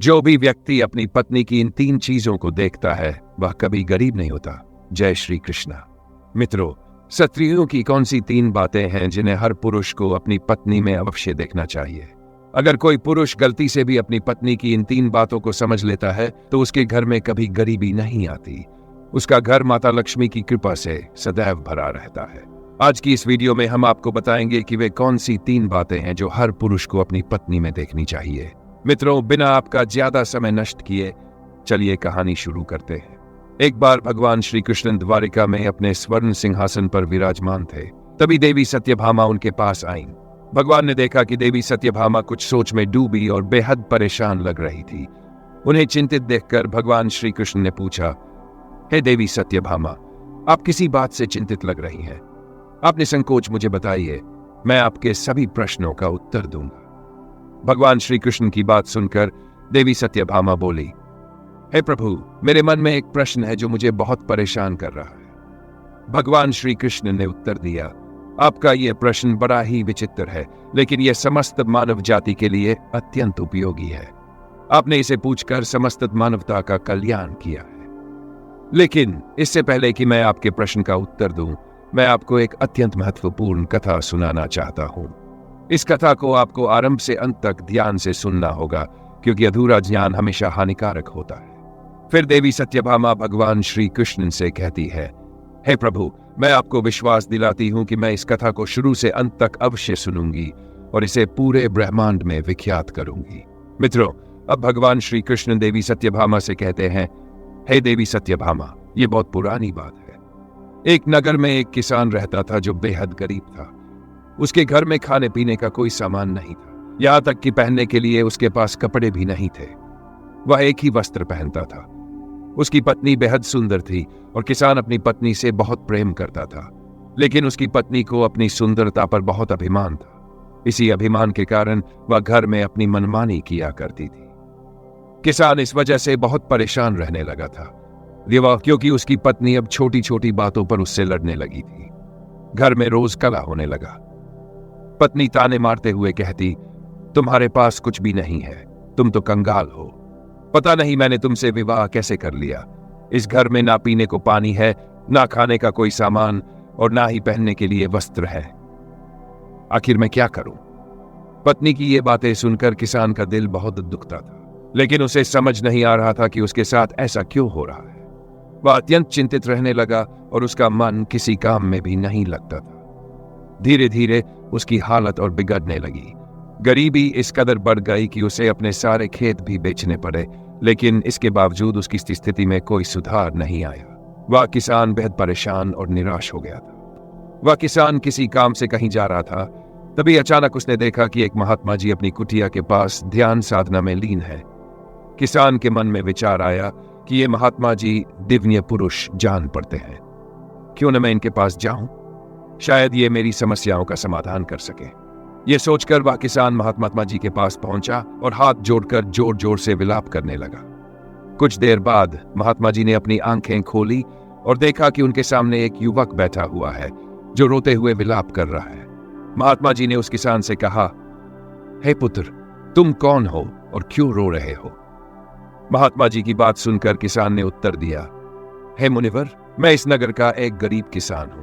जो भी व्यक्ति अपनी पत्नी की इन 3 चीजों को देखता है वह कभी गरीब नहीं होता। जय श्री कृष्णा। मित्रों, स्त्रियों की कौन सी 3 बातें हैं जिन्हें हर पुरुष को अपनी पत्नी में अवश्य देखना चाहिए? अगर कोई पुरुष गलती से भी अपनी पत्नी की इन 3 बातों को समझ लेता है तो उसके घर में कभी गरीबी नहीं आती। उसका घर माता लक्ष्मी की कृपा से सदैव भरा रहता है। आज की इस वीडियो में हम आपको बताएंगे कि वे कौन सी 3 बातें हैं जो हर पुरुष को अपनी पत्नी में देखनी चाहिए। मित्रों, बिना आपका ज्यादा समय नष्ट किए चलिए कहानी शुरू करते हैं। एक बार भगवान श्री कृष्ण द्वारिका में अपने स्वर्ण सिंहासन पर विराजमान थे। तभी देवी सत्यभामा उनके पास आईं। भगवान ने देखा कि देवी सत्यभामा कुछ सोच में डूबी और बेहद परेशान लग रही थी। उन्हें चिंतित देखकर भगवान श्री कृष्ण ने पूछा, हे देवी सत्यभामा, आप किसी बात से चिंतित लग रही हैं? आप निसंकोच मुझे बताइए, मैं आपके सभी प्रश्नों का उत्तर दूंगा। भगवान श्री कृष्ण की बात सुनकर देवी सत्यभामा बोली, हे प्रभु, मेरे मन में एक प्रश्न है जो मुझे बहुत परेशान कर रहा है। भगवान श्री कृष्ण ने उत्तर दिया, आपका यह प्रश्न बड़ा ही विचित्र है, लेकिन यह समस्त मानव जाति के लिए अत्यंत उपयोगी है। आपने इसे पूछकर समस्त मानवता का कल्याण किया है। लेकिन इससे पहले कि मैं आपके प्रश्न का उत्तर दूं, मैं आपको एक अत्यंत महत्वपूर्ण कथा सुनाना चाहता हूं। इस कथा को आपको आरंभ से अंत तक ध्यान से सुनना होगा, क्योंकि अधूरा ज्ञान हमेशा हानिकारक होता है। फिर देवी सत्यभामा भगवान श्री कृष्ण से कहती है, हे प्रभु, मैं आपको विश्वास दिलाती हूं कि मैं इस कथा को शुरू से अंत तक अवश्य सुनूंगी और इसे पूरे ब्रह्मांड में विख्यात करूंगी। मित्रों, अब भगवान श्री कृष्ण देवी सत्यभामा से कहते हैं, हे देवी सत्यभामा, ये बहुत पुरानी बात है। एक नगर में एक किसान रहता था जो बेहद गरीब था। उसके घर में खाने पीने का कोई सामान नहीं था, यहां तक कि पहनने के लिए उसके पास कपड़े भी नहीं थे। वह एक ही वस्त्र पहनता था। उसकी पत्नी बेहद सुंदर थी और किसान अपनी पत्नी से बहुत प्रेम करता था, लेकिन उसकी पत्नी को अपनी सुंदरता पर बहुत अभिमान था। इसी अभिमान के कारण वह घर में अपनी मनमानी किया करती थी। किसान इस वजह से बहुत परेशान रहने लगा था, क्योंकि उसकी पत्नी अब छोटी छोटी बातों पर उससे लड़ने लगी थी। घर में रोज कलह होने लगा। पत्नी ताने मारते हुए कहती, तुम्हारे पास कुछ भी नहीं है, तुम तो कंगाल हो। पता नहीं मैंने तुमसे विवाह कैसे कर लिया। इस घर में ना पीने को पानी है, ना खाने का कोई सामान और ना ही पहनने के लिए वस्त्र है। आखिर मैं क्या करूं? पत्नी की ये बातें सुनकर किसान का दिल बहुत दुखता था, लेकिन उसे समझ नहीं आ रहा था कि उसके साथ ऐसा क्यों हो रहा है। वह अत्यंत चिंतित रहने लगा और उसका मन किसी काम में भी नहीं लगता था। धीरे धीरे उसकी हालत और बिगड़ने लगी। गरीबी इस कदर बढ़ गई कि उसे अपने सारे खेत भी बेचने पड़े, लेकिन इसके बावजूद उसकी स्थिति में कोई सुधार नहीं आया। वह किसान बेहद परेशान और निराश हो गया था। वह किसान किसी काम से कहीं जा रहा था। तभी अचानक उसने देखा कि एक महात्मा जी अपनी कुटिया के पास ध्यान साधना में लीन है। किसान के मन में विचार आया कि ये महात्मा जी दिव्य पुरुष जान पड़ते हैं, क्यों न मैं इनके पास जाऊं, शायद ये मेरी समस्याओं का समाधान कर सके। ये सोचकर वह किसान महात्मा जी के पास पहुंचा और हाथ जोड़कर जोर जोर से विलाप करने लगा। कुछ देर बाद महात्मा जी ने अपनी आंखें खोली और देखा कि उनके सामने एक युवक बैठा हुआ है जो रोते हुए विलाप कर रहा है। महात्मा जी ने उस किसान से कहा, हे पुत्र, तुम कौन हो और क्यों रो रहे हो? महात्मा जी की बात सुनकर किसान ने उत्तर दिया, हे मुनिवर, मैं इस नगर का एक गरीब किसान हूं।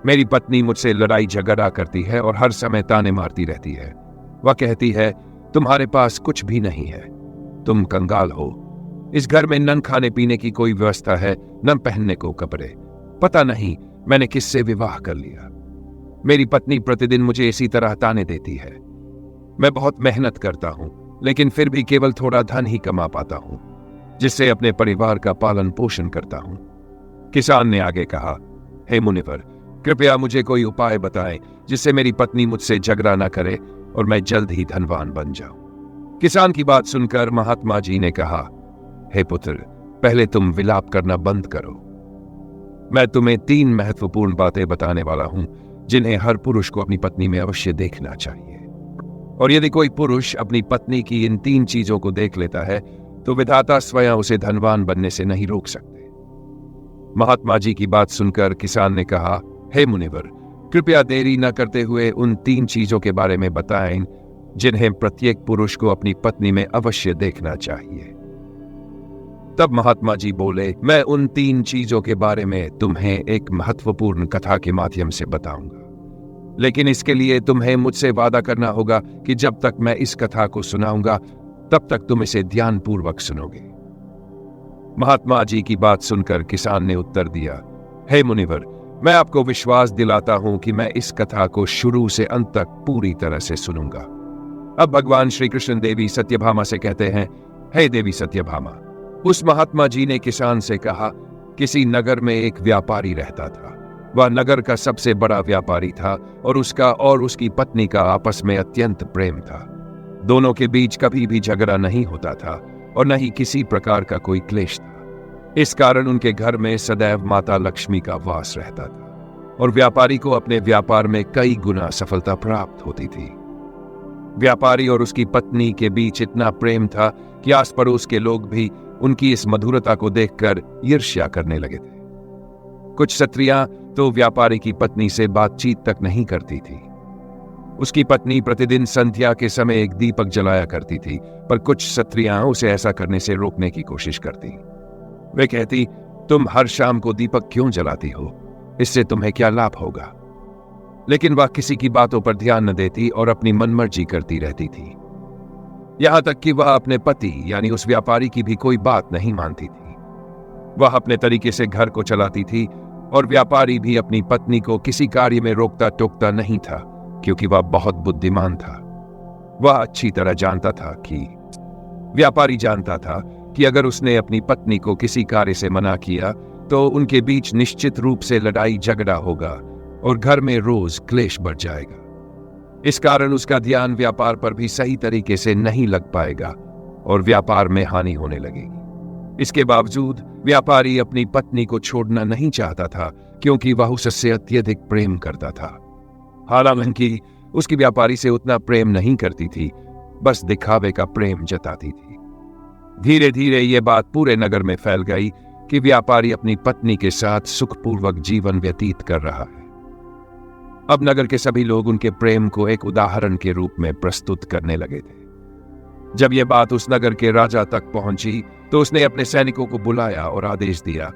मेरी पत्नी मुझसे लड़ाई झगड़ा करती है और हर समय ताने मारती रहती है। वह कहती है, तुम्हारे पास कुछ भी नहीं है, तुम कंगाल हो। इस घर में न खाने पीने की कोई व्यवस्था है, न पहनने को कपड़े। पता नहीं मैंने किससे विवाह कर लिया। मेरी पत्नी प्रतिदिन मुझे इसी तरह ताने देती है। मैं बहुत मेहनत करता हूं, लेकिन फिर भी केवल थोड़ा धन ही कमा पाता हूं, जिससे अपने परिवार का पालन पोषण करता हूं। किसान ने आगे कहा, हे मुनिवर, कृपया मुझे कोई उपाय बताएं जिससे मेरी पत्नी मुझसे झगड़ा ना करे और मैं जल्द ही धनवान बन जाऊं। किसान की बात सुनकर महात्मा जी ने कहा, हे पुत्र, पहले तुम विलाप करना बंद करो। मैं तुम्हें 3 महत्वपूर्ण बातें बताने वाला हूं जिन्हें हर पुरुष को अपनी पत्नी में अवश्य देखना चाहिए। और यदि कोई पुरुष अपनी पत्नी की इन 3 चीजों को देख लेता है तो विधाता स्वयं उसे धनवान बनने से नहीं रोक सकते। महात्मा जी की बात सुनकर किसान ने कहा, हे मुनिवर, कृपया देरी न करते हुए उन 3 चीजों के बारे में बताएं जिन्हें प्रत्येक पुरुष को अपनी पत्नी में अवश्य देखना चाहिए। तब महात्मा जी बोले, मैं उन 3 चीजों के बारे में तुम्हें एक महत्वपूर्ण कथा के माध्यम से बताऊंगा, लेकिन इसके लिए तुम्हें मुझसे वादा करना होगा कि जब तक मैं इस कथा को सुनाऊंगा तब तक तुम इसे ध्यानपूर्वक सुनोगे। महात्मा जी की बात सुनकर किसान ने उत्तर दिया, हे मुनिवर, मैं आपको विश्वास दिलाता हूं कि मैं इस कथा को शुरू से अंत तक पूरी तरह से सुनूंगा। अब भगवान श्री कृष्ण देवी सत्यभामा से कहते हैं, हे देवी सत्यभामा, उस महात्मा जी ने किसान से कहा, किसी नगर में एक व्यापारी रहता था। वह नगर का सबसे बड़ा व्यापारी था और उसका और उसकी पत्नी का आपस में अत्यंत प्रेम था। दोनों के बीच कभी भी झगड़ा नहीं होता था और न ही किसी प्रकार का कोई क्लेश था। इस कारण उनके घर में सदैव माता लक्ष्मी का वास रहता था और व्यापारी को अपने व्यापार में कई गुना सफलता प्राप्त होती थी। व्यापारी और उसकी पत्नी के बीच इतना प्रेम था कि आस पड़ोस के लोग भी उनकी इस मधुरता को देखकर ईर्ष्या करने लगे थे। कुछ स्त्रियां तो व्यापारी की पत्नी से बातचीत तक नहीं करती थी। उसकी पत्नी प्रतिदिन संध्या के समय एक दीपक जलाया करती थी, पर कुछ स्त्रियां उसे ऐसा करने से रोकने की कोशिश करती। वे कहती, तुम हर शाम को दीपक क्यों जलाती हो? इससे तुम्हें क्या लाभ होगा? लेकिन वह किसी की बातों पर ध्यान न देती और अपनी मनमर्जी करती रहती थी। यहां तक कि वह अपने पति यानी उस व्यापारी की भी कोई बात नहीं मानती थी। वह अपने तरीके से घर को चलाती थी और व्यापारी भी अपनी पत्नी को किसी कार्य में रोकता टोकता नहीं था, क्योंकि वह बहुत बुद्धिमान था। वह अच्छी तरह जानता था कि व्यापारी जानता था कि अगर उसने अपनी पत्नी को किसी कार्य से मना किया तो उनके बीच निश्चित रूप से लड़ाई झगड़ा होगा और घर में रोज क्लेश बढ़ जाएगा। इस कारण उसका ध्यान व्यापार पर भी सही तरीके से नहीं लग पाएगा और व्यापार में हानि होने लगेगी। इसके बावजूद व्यापारी अपनी पत्नी को छोड़ना नहीं चाहता था, क्योंकि वह उससे अत्यधिक प्रेम करता था। हालांकि उसकी व्यापारी से उतना प्रेम नहीं करती थी, बस दिखावे का प्रेम जताती थी। धीरे धीरे यह बात पूरे नगर में फैल गई कि व्यापारी अपनी पत्नी के साथ सुखपूर्वक जीवन व्यतीत कर रहा है। अब नगर के सभी लोग उनके प्रेम को एक उदाहरण के रूप में प्रस्तुत करने लगे थे। जब यह बात उस नगर के राजा तक पहुंची तो उसने अपने सैनिकों को बुलाया और आदेश दिया,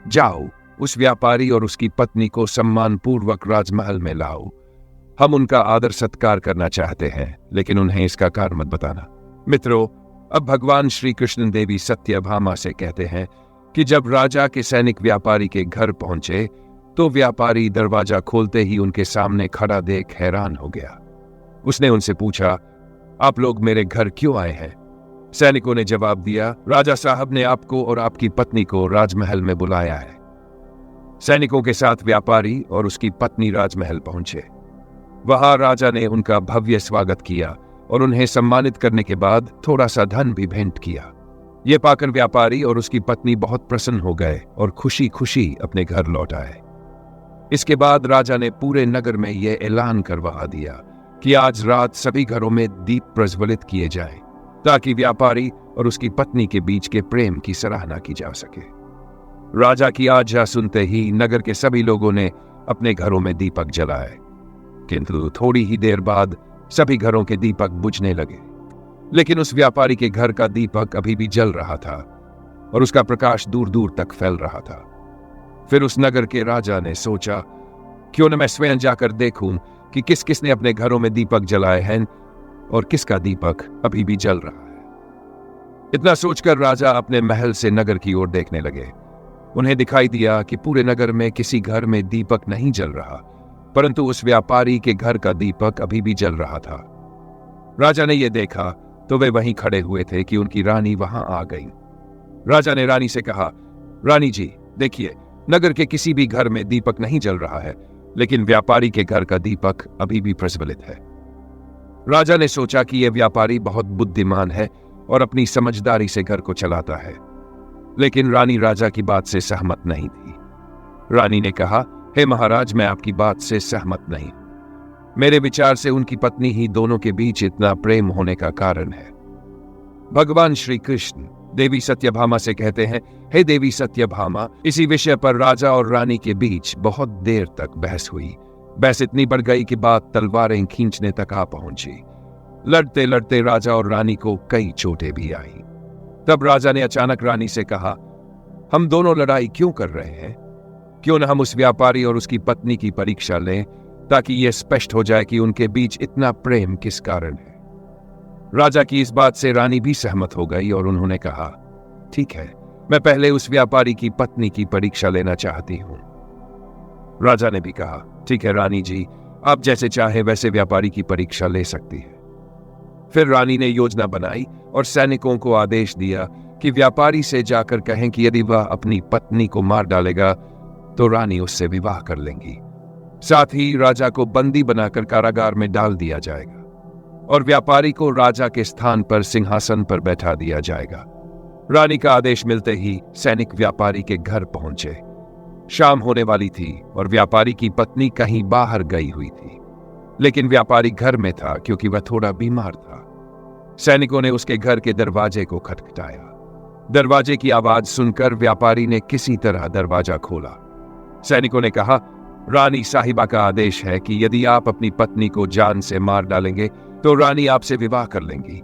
जाओ, उस व्यापारी और उसकी पत्नी को सम्मानपूर्वक राजमहल में लाओ। हम उनका आदर सत्कार करना चाहते हैं, लेकिन उन्हें इसका कारण मत बताना। मित्रों, अब भगवान श्री कृष्ण देवी सत्यभामा से कहते हैं कि जब राजा के सैनिक व्यापारी के घर पहुंचे तो व्यापारी दरवाजा खोलते ही उनके सामने खड़ा देख हैरान हो गया। उसने उनसे पूछा, आप लोग मेरे घर क्यों आए हैं? सैनिकों ने जवाब दिया, राजा साहब ने आपको और आपकी पत्नी को राजमहल में बुलाया है। सैनिकों के साथ व्यापारी और उसकी पत्नी राजमहल पहुंचे। वहां राजा ने उनका भव्य स्वागत किया और उन्हें सम्मानित करने के बाद थोड़ा सा धन भी भेंट किया। ये पाकर व्यापारी और उसकी पत्नी बहुत प्रसन्न हो गए और खुशी खुशी अपने घर लौट आए। इसके बाद राजा ने पूरे नगर में यह ऐलान करवा दिया कि आज रात सभी घरों में दीप प्रज्वलित किए जाएं, ताकि व्यापारी और उसकी पत्नी के बीच के प्रेम की सराहना की जा सके। राजा की आज्ञा सुनते ही नगर के सभी लोगों ने अपने घरों में दीपक जलाए, किंतु थोड़ी ही देर बाद सभी घरों के दीपक बुझने लगे। लेकिन उस व्यापारी के घर का दीपक अभी भी जल रहा था और उसका प्रकाश दूर दूर तक फैल रहा था। फिर उस नगर के राजा ने सोचा, क्यों न मैं स्वयं जाकर देखूं कि किस किस ने अपने घरों में दीपक जलाए हैं और किसका दीपक अभी भी जल रहा है। इतना सोचकर राजा अपने महल से नगर की ओर देखने लगे। उन्हें दिखाई दिया कि पूरे नगर में किसी घर में दीपक नहीं जल रहा, परंतु उस व्यापारी के घर का दीपक अभी भी जल रहा था। राजा ने यह देखा तो वे वहीं खड़े हुए थे कि उनकी रानी वहां आ गई। राजा ने रानी से कहा, रानी जी, देखिए, नगर के किसी भी घर में दीपक नहीं जल रहा है, लेकिन व्यापारी के घर का दीपक अभी भी प्रज्वलित है। राजा ने सोचा कि यह व्यापारी बहुत बुद्धिमान है और अपनी समझदारी से घर को चलाता है, लेकिन रानी राजा की बात से सहमत नहीं थी। रानी ने कहा, हे महाराज, मैं आपकी बात से सहमत नहीं। मेरे विचार से उनकी पत्नी ही दोनों के बीच इतना प्रेम होने का कारण है। भगवान श्री कृष्ण देवी सत्यभामा से कहते हैं, हे देवी सत्यभामा, इसी विषय पर राजा और रानी के बीच बहुत देर तक बहस हुई। बहस इतनी बढ़ गई कि बात तलवारें खींचने तक आ पहुंची। लड़ते लड़ते राजा और रानी को कई चोटें भी आई। तब राजा ने अचानक रानी से कहा, हम दोनों लड़ाई क्यों कर रहे हैं? क्यों न हम उस व्यापारी और उसकी पत्नी की परीक्षा लें, ताकि यह स्पष्ट हो जाए कि उनके बीच इतना प्रेम किस कारण है। राजा की इस बात से रानी भी सहमत हो गई और उन्होंने कहा, ठीक है, मैं पहले उस व्यापारी की पत्नी की परीक्षा लेना चाहती हूं। राजा ने भी कहा, ठीक है रानी जी, आप जैसे चाहे वैसे व्यापारी की परीक्षा ले सकती है। फिर रानी ने योजना बनाई और सैनिकों को आदेश दिया कि व्यापारी से जाकर कहें कि यदि वह अपनी पत्नी को मार डालेगा तो रानी उससे विवाह कर लेंगी। साथ ही राजा को बंदी बनाकर कारागार में डाल दिया जाएगा और व्यापारी को राजा के स्थान पर सिंहासन पर बैठा दिया जाएगा। रानी का आदेश मिलते ही सैनिक व्यापारी के घर पहुंचे। शाम होने वाली थी और व्यापारी की पत्नी कहीं बाहर गई हुई थी, लेकिन व्यापारी घर में था क्योंकि वह थोड़ा बीमार था। सैनिकों ने उसके घर के दरवाजे को खटखटाया। दरवाजे की आवाज सुनकर व्यापारी ने किसी तरह दरवाजा खोला। सैनिकों ने कहा, रानी साहिबा का आदेश है कि यदि आप अपनी पत्नी को जान से मार डालेंगे तो रानी आपसे विवाह कर लेंगी।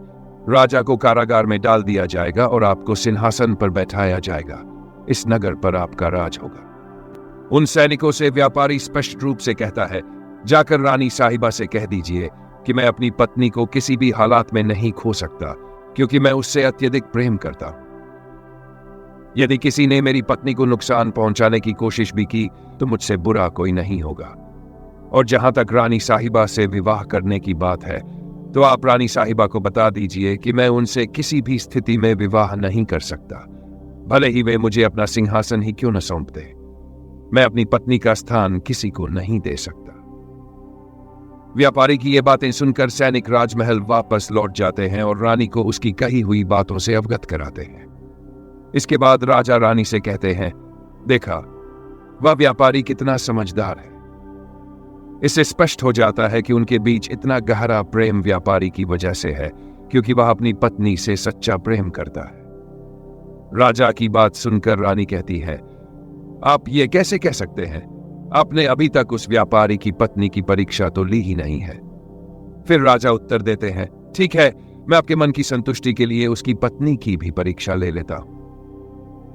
राजा को कारागार में डाल दिया जाएगा और आपको सिंहासन पर बैठाया जाएगा। इस नगर पर आपका राज होगा। उन सैनिकों से व्यापारी स्पष्ट रूप से कहता है, जाकर रानी साहिबा से कह दीजिए कि मैं अपनी पत्नी को किसी भी हालात में नहीं खो सकता, क्योंकि मैं उससे अत्यधिक प्रेम करता हूं। यदि किसी ने मेरी पत्नी को नुकसान पहुंचाने की कोशिश भी की तो मुझसे बुरा कोई नहीं होगा। और जहां तक रानी साहिबा से विवाह करने की बात है, तो आप रानी साहिबा को बता दीजिए कि मैं उनसे किसी भी स्थिति में विवाह नहीं कर सकता, भले ही वे मुझे अपना सिंहासन ही क्यों न सौंप दे। मैं अपनी पत्नी का स्थान किसी को नहीं दे सकता। व्यापारी की ये बातें सुनकर सैनिक राजमहल वापस लौट जाते हैं और रानी को उसकी कही हुई बातों से अवगत कराते हैं। इसके बाद राजा रानी से कहते हैं, देखा, वह व्यापारी कितना समझदार है। इससे स्पष्ट हो जाता है कि उनके बीच इतना गहरा प्रेम व्यापारी की वजह से है, क्योंकि वह अपनी पत्नी से सच्चा प्रेम करता है। राजा की बात सुनकर रानी कहती है, आप ये कैसे कह सकते हैं? आपने अभी तक उस व्यापारी की पत्नी की परीक्षा तो ली ही नहीं है। फिर राजा उत्तर देते हैं, ठीक है, मैं आपके मन की संतुष्टि के लिए उसकी पत्नी की भी परीक्षा ले लेता हूं।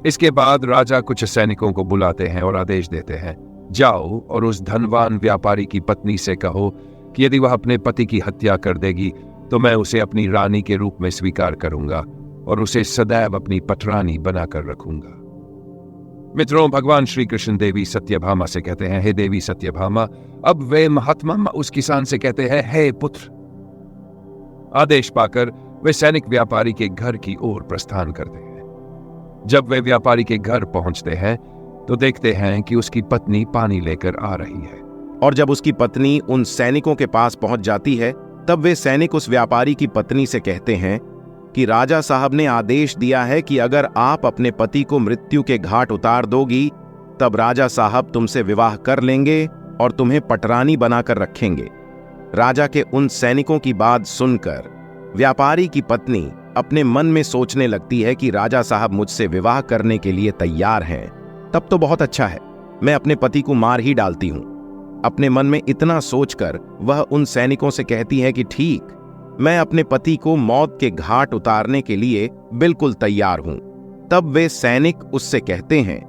इसके बाद राजा कुछ सैनिकों को बुलाते हैं और आदेश देते हैं, जाओ और उस धनवान व्यापारी की पत्नी से कहो कि यदि वह अपने पति की हत्या कर देगी तो मैं उसे अपनी रानी के रूप में स्वीकार करूंगा और उसे सदैव अपनी पटरानी बनाकर रखूंगा। मित्रों, भगवान श्री कृष्ण देवी सत्यभामा से कहते हैं, हे देवी सत्यभामा। अब वे महात्मा उस किसान से कहते हैं, हे पुत्र। आदेश पाकर वे सैनिक व्यापारी के घर की ओर प्रस्थान करते हैं। जब वे व्यापारी के घर पहुंचते हैं तो देखते हैं कि उसकी पत्नी पानी लेकर आ रही है। और जब उसकी पत्नी उन सैनिकों के पास पहुंच जाती है, तब वे सैनिक उस व्यापारी की पत्नी से कहते हैं कि राजा साहब ने आदेश दिया है कि अगर आप अपने पति को मृत्यु के घाट उतार दोगी, तब राजा साहब तुमसे विवाह कर लेंगे और तुम्हें पटरानी बनाकर रखेंगे। राजा के उन सैनिकों की बात सुनकर व्यापारी की पत्नी अपने मन में सोचने लगती है कि राजा साहब मुझसे विवाह करने के लिए तैयार हैं, तब तो बहुत अच्छा है, मैं अपने पति को मार ही डालती हूं। अपने मन में इतना सोचकर वह उन सैनिकों से कहती है कि ठीक, मैं अपने पति को मौत के घाट उतारने के लिए बिल्कुल तैयार हूं। तब वे सैनिक उससे कहते हैं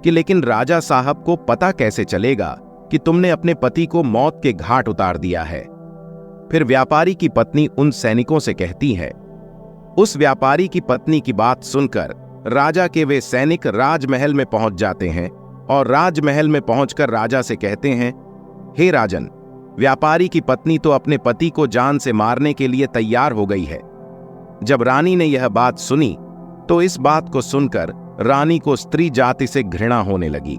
कि लेकिन राजा साहब को पता कैसे चलेगा कि तुमने अपने पति को मौत के घाट उतार दिया है? फिर व्यापारी की पत्नी उन सैनिकों से कहती है। उस व्यापारी की पत्नी की बात सुनकर राजा के वे सैनिक राजमहल में पहुंच जाते हैं और राजमहल में पहुंचकर राजा से कहते हैं, हे राजन, व्यापारी की पत्नी तो अपने पति को जान से मारने के लिए तैयार हो गई है। जब रानी ने यह बात सुनी तो इस बात को सुनकर रानी को स्त्री जाति से घृणा होने लगी।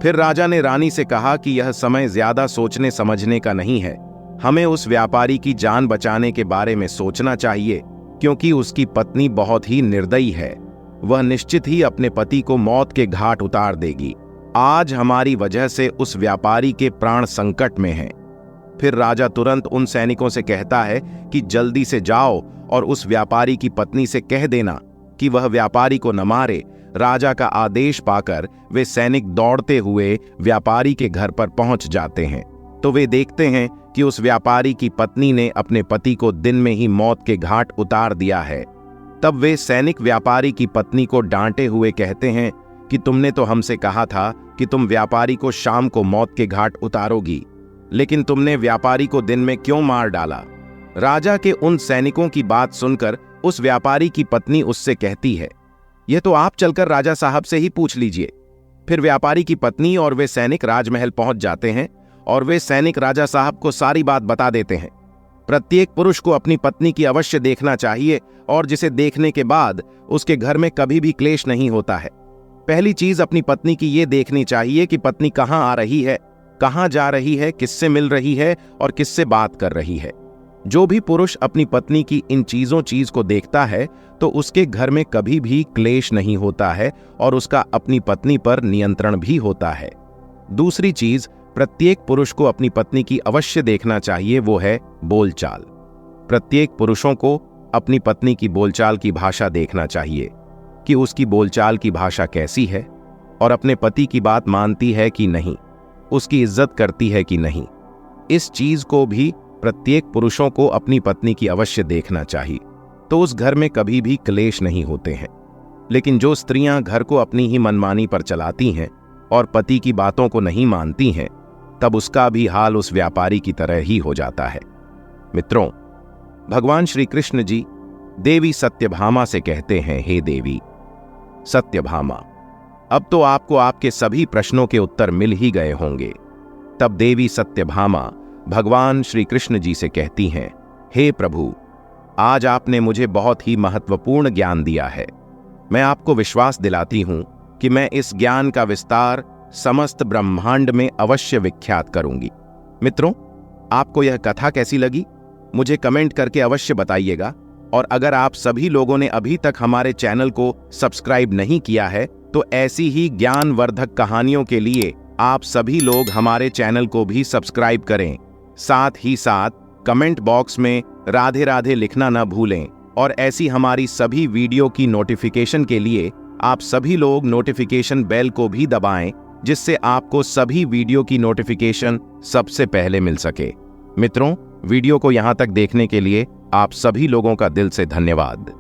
फिर राजा ने रानी से कहा कि यह समय ज्यादा सोचने समझने का नहीं है, हमें उस व्यापारी की जान बचाने के बारे में सोचना चाहिए, क्योंकि उसकी पत्नी बहुत ही निर्दयी है। वह निश्चित ही अपने पति को मौत के घाट उतार देगी। आज हमारी वजह से उस व्यापारी के प्राण संकट में हैं। फिर राजा तुरंत उन सैनिकों से कहता है कि जल्दी से जाओ और उस व्यापारी की पत्नी से कह देना कि वह व्यापारी को न मारे। राजा का आदेश पाकर वे सैनिक दौड़ते हुए व्यापारी के घर पर पहुंच जाते हैं। तो वे देखते हैं कि उस व्यापारी की पत्नी ने अपने पति को दिन में ही मौत के घाट उतार दिया है। तब वे सैनिक व्यापारी की पत्नी को डांटे हुए कहते हैं कि तुमने तो हमसे कहा था कि तुम व्यापारी को शाम को मौत के घाट उतारोगी, लेकिन तुमने व्यापारी को दिन में क्यों मार डाला? राजा के उन सैनिकों की बात सुनकर उस व्यापारी की पत्नी उससे कहती है, यह तो आप चलकर राजा साहब से ही पूछ लीजिए। फिर व्यापारी की पत्नी और वे सैनिक राजमहल पहुंच जाते हैं और वे सैनिक राजा साहब को सारी बात बता देते हैं। प्रत्येक पुरुष को अपनी पत्नी की अवश्य देखना चाहिए और जिसे देखने के बाद उसके घर में कभी भी क्लेश नहीं होता है। पहली चीज अपनी पत्नी की ये देखनी चाहिए कि पत्नी कहाँ आ रही है, कहाँ जा रही है, किससे मिल रही है और किससे बात कर रही है। जो भी पुरुष अपनी पत्नी की इन चीज को देखता है तो उसके घर में कभी भी क्लेश नहीं होता है और उसका अपनी पत्नी पर नियंत्रण भी होता है। दूसरी चीज प्रत्येक पुरुष को अपनी पत्नी की अवश्य देखना चाहिए, वो है बोलचाल। प्रत्येक पुरुषों को अपनी पत्नी की बोलचाल की भाषा देखना चाहिए कि उसकी बोलचाल की भाषा कैसी है और अपने पति की बात मानती है कि नहीं, उसकी इज्जत करती है कि नहीं। इस चीज को भी प्रत्येक पुरुषों को अपनी पत्नी की अवश्य देखना चाहिए, तो उस घर में कभी भी क्लेश नहीं होते हैं। लेकिन जो स्त्रियां घर को अपनी ही मनमानी पर चलाती हैं और पति की बातों को नहीं मानती हैं, तब उसका भी हाल उस व्यापारी की तरह ही हो जाता है। मित्रों, भगवान श्री कृष्ण जी देवी सत्यभामा से कहते हैं, हे देवी सत्यभामा, अब तो आपको आपके सभी प्रश्नों के उत्तर मिल ही गए होंगे। तब देवी सत्यभामा भगवान श्री कृष्ण जी से कहती हैं, हे प्रभु, आज आपने मुझे बहुत ही महत्वपूर्ण ज्ञान दिया है। मैं आपको विश्वास दिलाती हूं कि मैं इस ज्ञान का विस्तार समस्त ब्रह्मांड में अवश्य विख्यात करूंगी। मित्रों, आपको यह कथा कैसी लगी मुझे कमेंट करके अवश्य बताइएगा। और अगर आप सभी लोगों ने अभी तक हमारे चैनल को सब्सक्राइब नहीं किया है तो ऐसी ही ज्ञानवर्धक कहानियों के लिए आप सभी लोग हमारे चैनल को भी सब्सक्राइब करें। साथ ही साथ कमेंट बॉक्स में राधे राधे लिखना न भूलें। और ऐसी हमारी सभी वीडियो की नोटिफिकेशन के लिए आप सभी लोग नोटिफिकेशन बेल को भी दबाएं, जिससे आपको सभी वीडियो की नोटिफिकेशन सबसे पहले मिल सके। मित्रों, वीडियो को यहां तक देखने के लिए आप सभी लोगों का दिल से धन्यवाद।